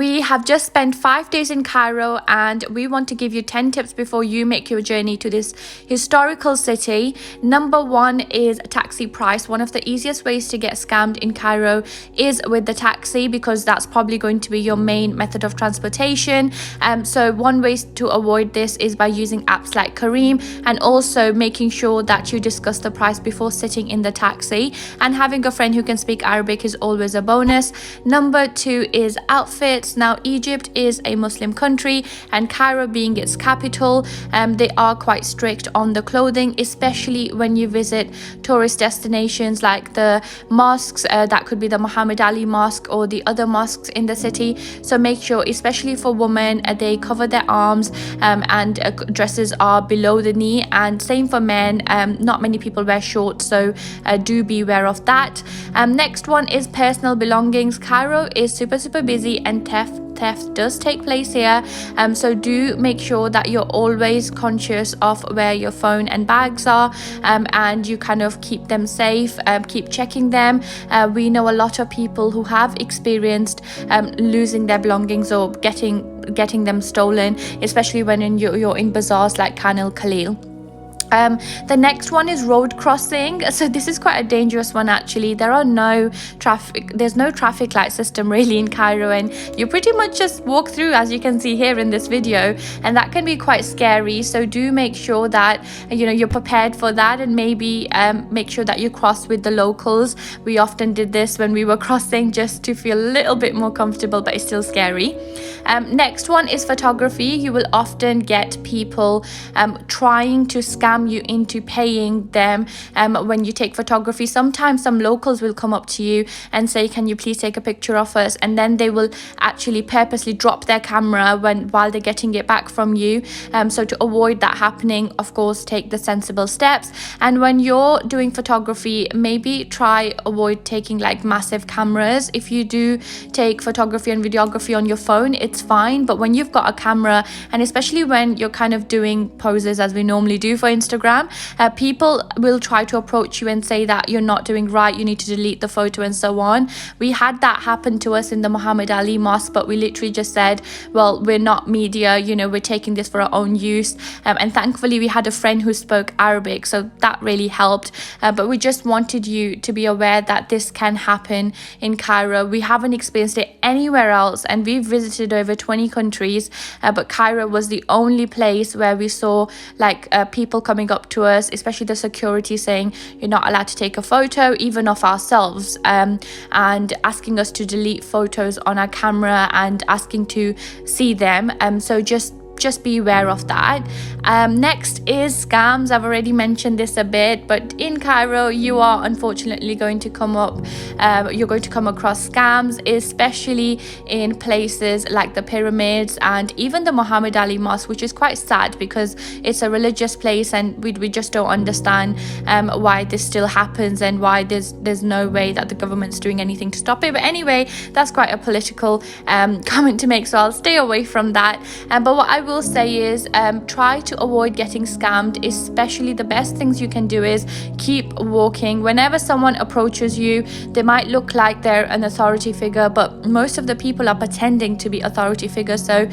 We have just spent 5 days in Cairo, and we want to give you 10 tips before you make your journey to this historical city. Number one is taxi price. One of the easiest ways to get scammed in Cairo is with the taxi, because that's probably going to be your main method of transportation. So one way to avoid this is by using apps like Kareem, and also making sure that you discuss the price before sitting in the taxi, and having a friend who can speak Arabic is always a bonus. Number two is outfits. Now, Egypt is a Muslim country, and Cairo being its capital, they are quite strict on the clothing, especially when you visit tourist destinations like the mosques. That could be the Muhammad Ali Mosque or the other mosques in the city. So make sure, especially for women, they cover their arms, and dresses are below the knee, and same for men. Not many people wear shorts, so do beware of that. Next one is personal belongings. Cairo is super busy, and theft does take place here, so do make sure that you're always conscious of where your phone and bags are, and you kind of keep them safe. Keep checking them. We know a lot of people who have experienced losing their belongings or getting them stolen, especially when you're in bazaars like Khan el Khalil. The next one is road crossing. So this is quite a dangerous one actually. There's no traffic light system really in Cairo, and you pretty much just walk through, as you can see here in this video, and that can be quite scary. So do make sure that you're prepared for that, and maybe make sure that you cross with the locals. We often did this when we were crossing, just to feel a little bit more comfortable, but it's still scary. Next one is photography. You will often get people trying to scam you into paying them when you take photography. Sometimes some locals will come up to you and say, can you please take a picture of us, and then they will actually purposely drop their camera while they're getting it back from you. So to avoid that happening, of course, take the sensible steps. And when you're doing photography, maybe try avoid taking like massive cameras. If you do take photography and videography on your phone, it's fine, but when you've got a camera, and especially when you're kind of doing poses as we normally do for Instagram, people will try to approach you and say that you're not doing right, you need to delete the photo and so on. We had that happen to us in the Muhammad Ali Mosque, but we literally just said, well, we're not media, we're taking this for our own use, and thankfully we had a friend who spoke Arabic, so that really helped. But we just wanted you to be aware that this can happen in Cairo. We haven't experienced it anywhere else, and we've visited over 20 countries, but Cairo was the only place where we saw like people coming up to us, especially the security, saying you're not allowed to take a photo even of ourselves, and asking us to delete photos on our camera and asking to see them. So just be aware of that. Next is scams. I've already mentioned this a bit, but in Cairo you are unfortunately going to come across scams, especially in places like the pyramids and even the Muhammad Ali Mosque, which is quite sad because it's a religious place, and we just don't understand why this still happens, and why there's no way that the government's doing anything to stop it. But anyway, that's quite a political comment to make, so I'll stay away from that. But what I will say is try to avoid getting scammed. Especially the best things you can do is keep walking. Whenever someone approaches you, they might look like they're an authority figure, but most of the people are pretending to be authority figures. So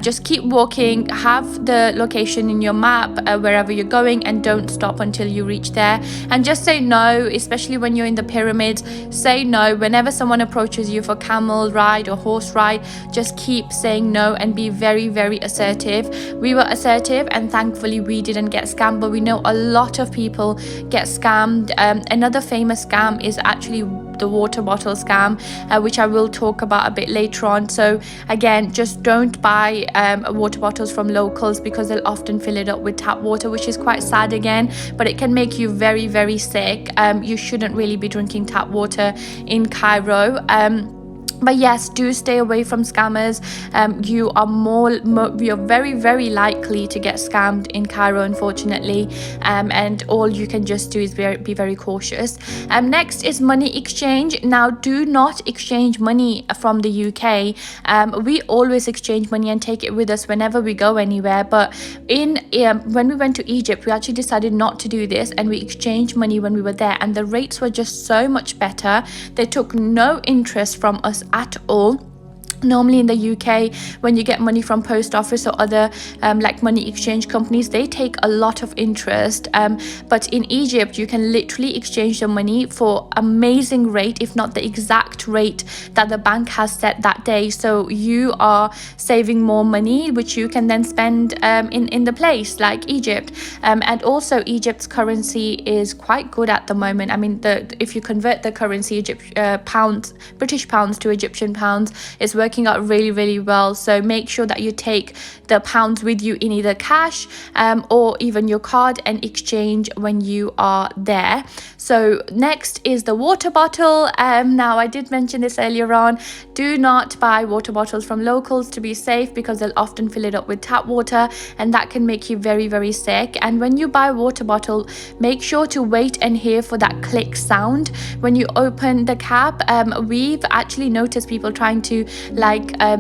just keep walking, have the location in your map wherever you're going, and don't stop until you reach there. And just say no, especially when you're in the pyramids. Say no whenever someone approaches you for camel ride or horse ride. Just keep saying no and be very assertive. We were assertive, and thankfully we didn't get scammed, but we know a lot of people get scammed. Another famous scam is actually the water bottle scam, which I will talk about a bit later on. So again, just don't buy water bottles from locals, because they'll often fill it up with tap water, which is quite sad again, but it can make you very sick. You shouldn't really be drinking tap water in Cairo. But yes, do stay away from scammers. You're very likely to get scammed in Cairo, unfortunately, and all you can just do is be very cautious. Next is money exchange. Now, do not exchange money from the UK. We always exchange money and take it with us whenever we go anywhere, but when we went to Egypt, we actually decided not to do this, and we exchanged money when we were there, and the rates were just so much better. They took no interest from us at all. Normally in the UK, when you get money from post office or other like money exchange companies, they take a lot of interest, but in Egypt you can literally exchange the money for amazing rate, if not the exact rate that the bank has set that day. So you are saving more money, which you can then spend in the place like Egypt. And also Egypt's currency is quite good at the moment. I mean, if you convert the currency, pounds, British pounds to Egyptian pounds, is working out really well. So make sure that you take the pounds with you in either cash or even your card and exchange when you are there. So next is the water bottle. Now I did mention this earlier on, do not buy water bottles from locals to be safe, because they'll often fill it up with tap water and that can make you very sick. And when you buy a water bottle, make sure to wait and hear for that click sound when you open the cap. We've actually noticed people trying to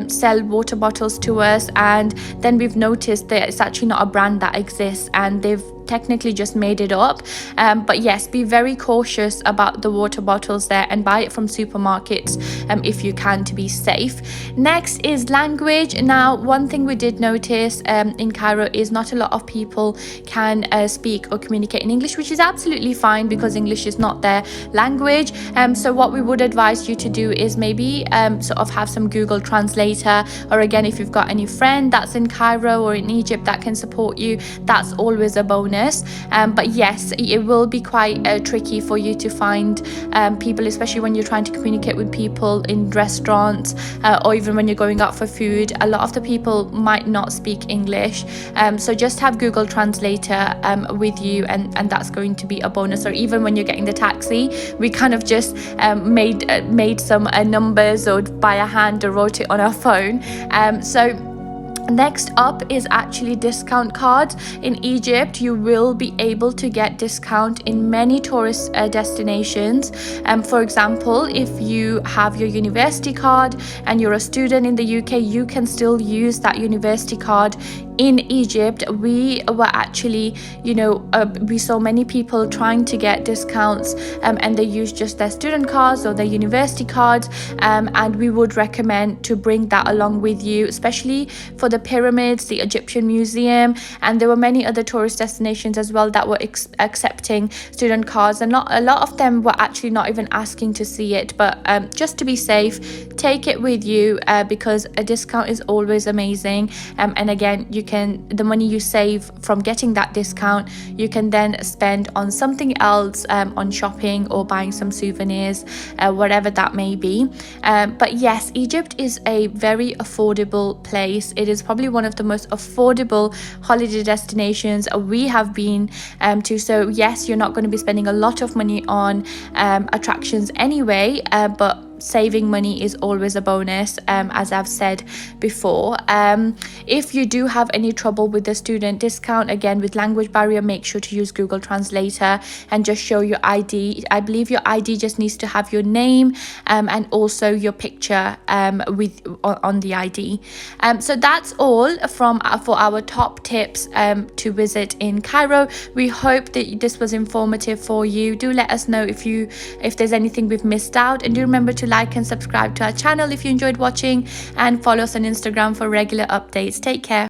sell water bottles to us, and then we've noticed that it's actually not a brand that exists and they've technically just made it up. But yes, be very cautious about the water bottles there and buy it from supermarkets if you can, to be safe. Next is language. Now, one thing we did notice in Cairo is not a lot of people can speak or communicate in English, which is absolutely fine because English is not their language. So what we would advise you to do is maybe sort of have some Google Translator, or again, if you've got any friend that's in Cairo or in Egypt that can support you, that's always a bonus. But yes, it will be quite tricky for you to find people, especially when you're trying to communicate with people in restaurants or even when you're going out for food. A lot of the people might not speak English, so just have Google Translator with you, and that's going to be a bonus. Or even when you're getting the taxi, we kind of just made some numbers or by a hand or wrote it on our phone. Next up is actually discount cards. In Egypt, you will be able to get discount in many tourist destinations. For example, if you have your university card and you're a student in the UK, you can still use that university card in Egypt. We were actually, we saw many people trying to get discounts and they use just their student cards or their university cards, and we would recommend to bring that along with you, especially for the pyramids, the Egyptian Museum, and there were many other tourist destinations as well that were accepting student cards, and a lot of them were actually not even asking to see it. But just to be safe, take it with you because a discount is always amazing. And again, the money you save from getting that discount, you can then spend on something else, on shopping or buying some souvenirs, whatever that may be. But yes, Egypt is a very affordable place. It is probably one of the most affordable holiday destinations we have been to. So yes, you're not going to be spending a lot of money on attractions anyway, but saving money is always a bonus, as I've said before. If you do have any trouble with the student discount, again with language barrier, make sure to use Google Translator and just show your ID. I believe your ID just needs to have your name and also your picture on the ID. So that's all for our top tips to visit in Cairo. We hope that this was informative for you. Do let us know if there's anything we've missed out, and do remember to like and subscribe to our channel if you enjoyed watching, and follow us on Instagram for regular updates. Take care.